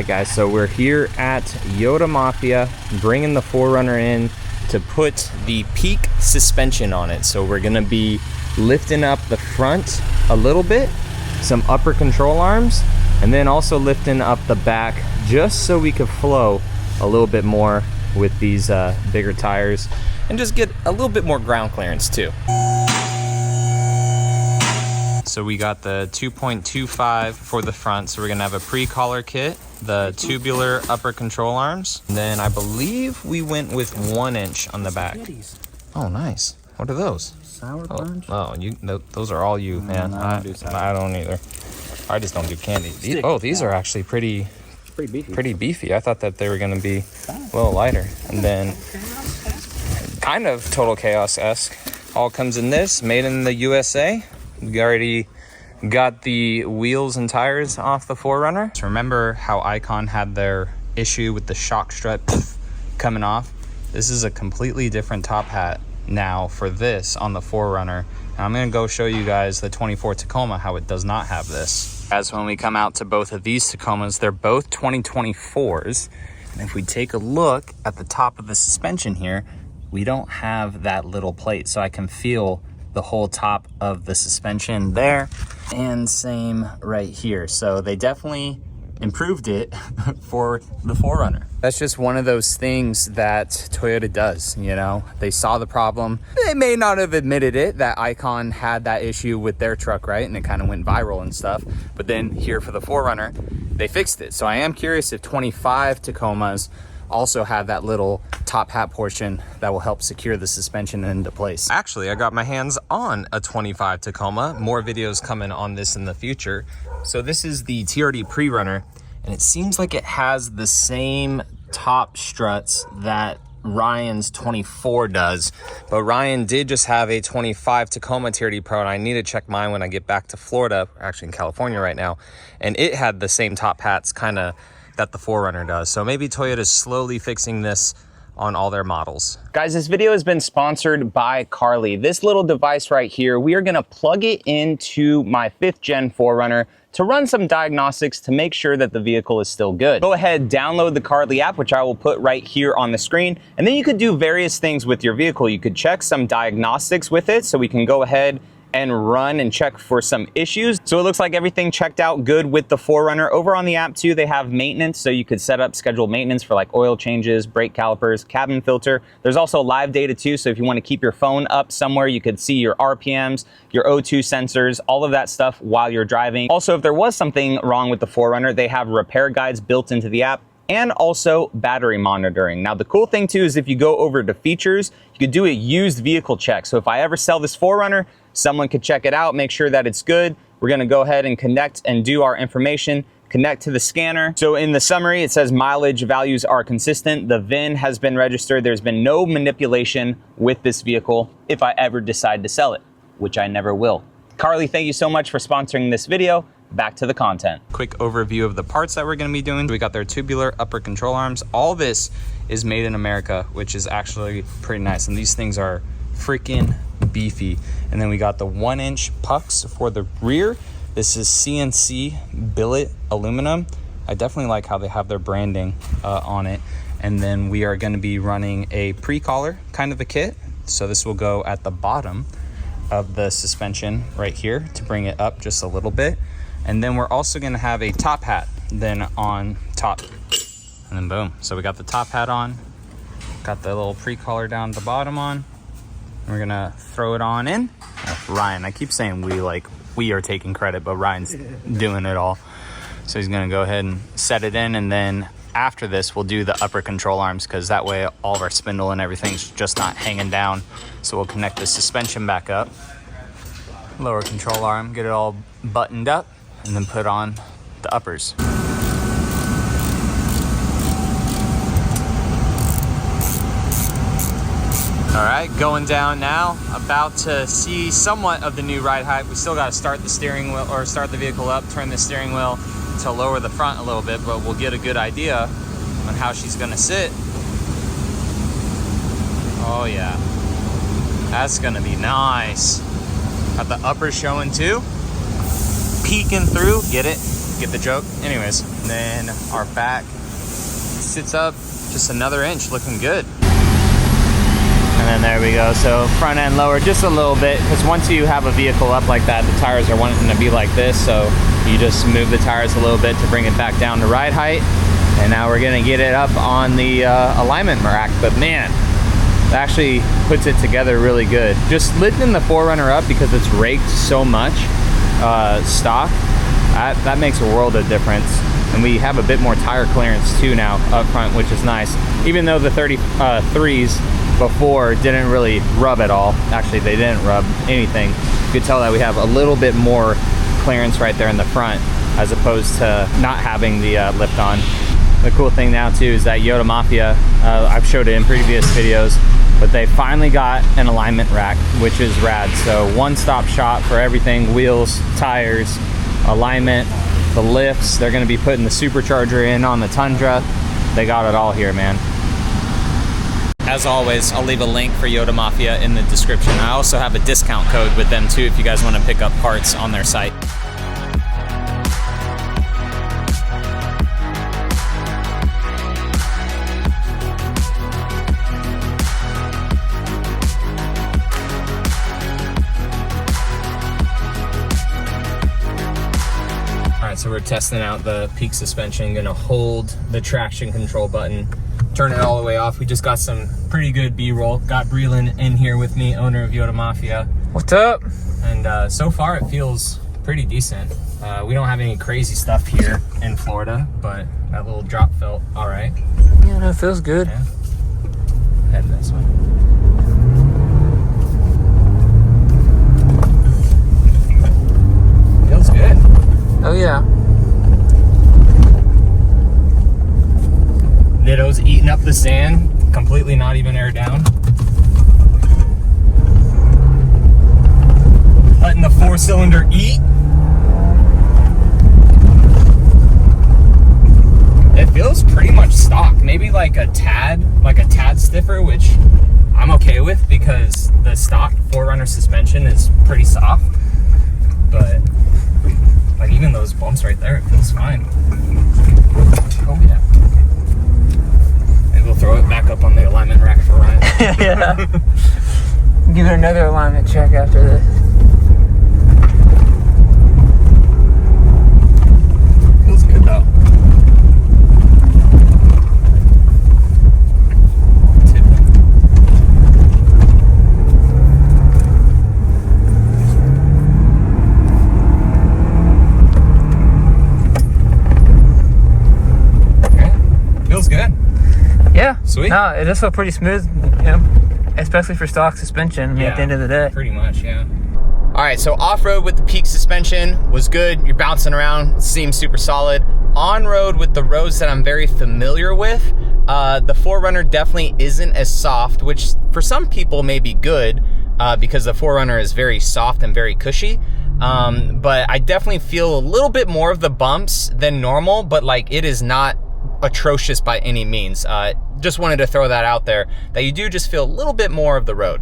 Alright guys, so we're here at Yoda Mafia, bringing the 4Runner in to put the peak suspension on it. So we're gonna be lifting up the front a little bit, some upper control arms, and then also lifting up the back just so we could flow a little bit more with these bigger tires and just get a little bit more ground clearance too. So we got the 2.25 for the front, so we're gonna have a pre-collar kit, the tubular upper control arms, and then I believe we went with 1 inch on the back. Oh, nice. What are those? Sour Punch? Oh, those are all you, man. I don't either. I just don't do candy. These are actually pretty beefy. I thought that they were gonna be a little lighter. And then kind of Total Chaos-esque. All comes in this, made in the USA. We already got the wheels and tires off the 4Runner. So remember how Icon had their issue with the shock strut coming off? This is a completely different top hat now for this on the 4Runner. And I'm gonna go show you guys the 24 Tacoma, how it does not have this. As when we come out to both of these Tacomas, they're both 2024s. And if we take a look at the top of the suspension here, we don't have that little plate. So I can feel the whole top of the suspension there, and same right here. So they definitely improved it for the 4Runner. That's just one of those things that Toyota does, you know? They saw the problem. They may not have admitted it, that Icon had that issue with their truck, right? And it kind of went viral and stuff. But then here for the 4Runner, they fixed it. So I am curious if 25 Tacomas also have that little top hat portion that will help secure the suspension into place. Actually, I got my hands on a 25 Tacoma. More videos coming on this in the future. So this is the TRD pre-runner, and it seems like it has the same top struts that Ryan's 24 does, but Ryan did just have a 25 Tacoma TRD Pro, and I need to check mine when I get back to Florida, actually in California right now, and it had the same top hats kind of that the 4Runner does. So maybe Toyota's slowly fixing this on all their models. Guys, this video has been sponsored by Carly. This little device right here, we are gonna plug it into my 5th gen 4Runner to run some diagnostics to make sure that the vehicle is still good. Go ahead, download the Carly app, which I will put right here on the screen, and then you could do various things with your vehicle. You could check some diagnostics with it, so we can go ahead and run and check for some issues. So it looks like everything checked out good with the 4Runner. Over on the app too, they have maintenance, so you could set up scheduled maintenance for like oil changes, brake calipers, cabin filter. There's also live data too, so if you want to keep your phone up somewhere, you could see your RPMs, your O2 sensors, all of that stuff while you're driving. Also, if there was something wrong with the 4Runner, they have repair guides built into the app, and also battery monitoring. Now, the cool thing too is if you go over to features, you could do a used vehicle check. So if I ever sell this 4Runner, someone could check it out, make sure that it's good. We're gonna go ahead and connect and do our information, connect to the scanner. So in the summary, it says mileage values are consistent. The VIN has been registered. There's been no manipulation with this vehicle if I ever decide to sell it, which I never will. Carly, thank you so much for sponsoring this video. Back to the content. Quick overview of the parts that we're gonna be doing. We got their tubular upper control arms. All this is made in America, which is actually pretty nice. And these things are freaking beefy. And then we got the 1 inch pucks for the rear. This is CNC billet aluminum. I definitely like how they have their branding on it. And then we are gonna be running a pre-collar kind of a kit. So this will go at the bottom of the suspension right here to bring it up just a little bit. And then we're also gonna have a top hat then on top. And then boom. So we got the top hat on, got the little pre-collar down at the bottom on. And we're gonna throw it on in. Ryan, I keep saying we, like we are taking credit, but Ryan's doing it all. So he's gonna go ahead and set it in, and then after this, we'll do the upper control arms, because that way all of our spindle and everything's just not hanging down. So we'll connect the suspension back up, lower control arm, get it all buttoned up, and then put on the uppers. All right, going down now, about to see somewhat of the new ride height. We still got to start the steering wheel, or start the vehicle up, turn the steering wheel to lower the front a little bit, but we'll get a good idea on how she's gonna sit. Oh yeah, that's gonna be nice. Got the uppers showing too, peeking through, get it? Get the joke? Anyways, and then our back sits up just another inch, looking good. And then there we go. So front end lower just a little bit, because once you have a vehicle up like that, the tires are wanting to be like this. So you just move the tires a little bit to bring it back down to ride height. And now we're gonna get it up on the alignment rack. But man, it actually puts it together really good. Just lifting the 4Runner up because it's raked so much stock, that makes a world of difference. And we have a bit more tire clearance too now up front, which is nice. Even though the 33s before didn't really rub at all. Actually, they didn't rub anything. You could tell that we have a little bit more clearance right there in the front, as opposed to not having the lift on. The cool thing now too is that Yoda Mafia, I've showed it in previous videos, but they finally got an alignment rack, which is rad. So one-stop shop for everything: wheels, tires, alignment, the lifts. They're gonna be putting the supercharger in on the Tundra. They got it all here, man. As always, I'll leave a link for Yoda Mafia in the description. I also have a discount code with them too if you guys want to pick up parts on their site. So we're testing out the peak suspension, gonna hold the traction control button, turn it all the way off. We just got some pretty good B-roll. Got Breland in here with me, owner of Yoda Mafia. What's up? And so far it feels pretty decent. We don't have any crazy stuff here in Florida, but that little drop felt all right. Yeah, no, it feels good. Yeah. Head this way. Feels good. Oh yeah. Nitto's eating up the sand, completely not even air down. Letting the 4-cylinder eat. It feels pretty much stock, maybe like a tad stiffer, which I'm okay with because the stock 4Runner suspension is pretty soft. But like even those bumps right there, it feels fine. Oh yeah. Maybe we'll throw it back up on the alignment rack for Ryan. Yeah. Give it another alignment check after this. Feels good though. Yeah. Sweet. No, it does feel pretty smooth, you know, especially for stock suspension at the end of the day. Pretty much, yeah. All right, so off-road with the peak suspension was good. You're bouncing around, seems super solid. On-road with the roads that I'm very familiar with, the 4Runner definitely isn't as soft, which for some people may be good because the 4Runner is very soft and very cushy. But I definitely feel a little bit more of the bumps than normal, but like it is not atrocious by any means. Just wanted to throw that out there, that you do just feel a little bit more of the road.